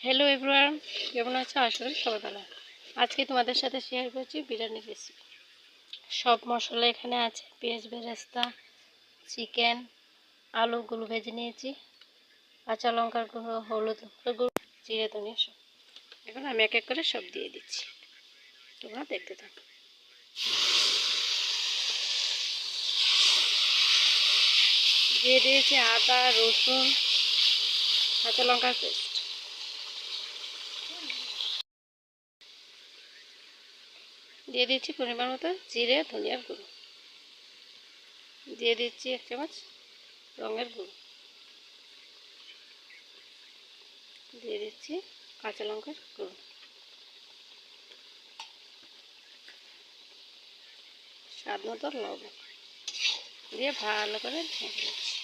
Hello everyone, কেমন আছো? আশা করি সবাই ভালো। আজকে তোমাদের সাথে শেয়ার করছি বিরিয়ানির রেসিপি। সব মশলা এখানে আছে, পেঁয়াজ বেরেস্তা, চিকেন, আলুগুলো ভেজে নিয়েছি, কাঁচা লঙ্কার গুঁড়ো, হলুদ গুঁড়ো, জিরে ধনিয়া সব। এখন আমি এক এক করে সব দিয়ে দিচ্ছি, তোমরা দেখতে থাকো। দিয়ে দিয়েছি আদা, রসুন, কাঁচা লঙ্কার পেস্ট। দিয়ে দিচ্ছি পরিমাণ মতো জিরে ধনিয়ার গুঁড়ো। দিয়ে দিচ্ছি 1 চামচ রঙের গুঁড়ো। দিয়ে দিচ্ছি কাঁচা লঙ্কার গুঁড়ো, স্বাদ মতো লবণ দিয়ে ভালো করে ভেজে নিচ্ছি।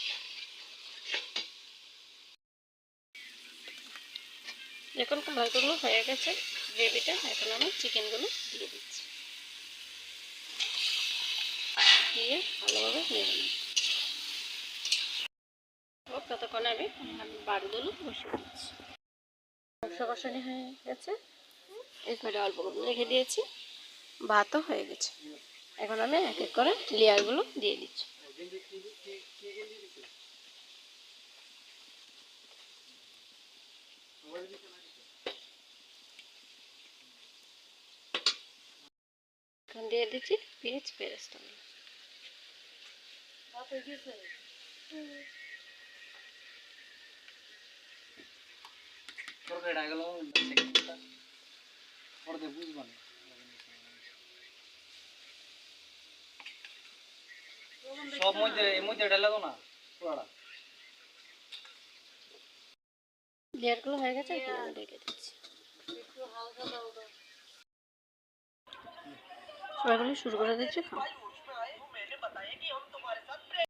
এখন কালারগুলো হয়ে গেছে গ্রেভিটা, এখন আমি চিকেনগুলো দিয়ে দিচ্ছি, দিয়ে ভালোভাবে নেড়ে নিই। ততক্ষণে আমি বাড়িগুলো বসিয়ে দিচ্ছি। কষানি হয়ে গেছে, এরপরে অল্প রেখে দিয়েছি, ভাতও হয়ে গেছে। এখন আমি এক এক করে লেয়ারগুলো দিয়ে দিচ্ছি। এখন দিয়ে দিচ্ছি পেঁয়াজ বেরেস্তা। সব মধ্যে ঢেলে দাও না পুরাটা। লেয়ারগুলো হয়ে গেছে, এখন আমি রেখে দিচ্ছি। সবাইগুলো শুরু করে দিচ্ছি খাওয়া।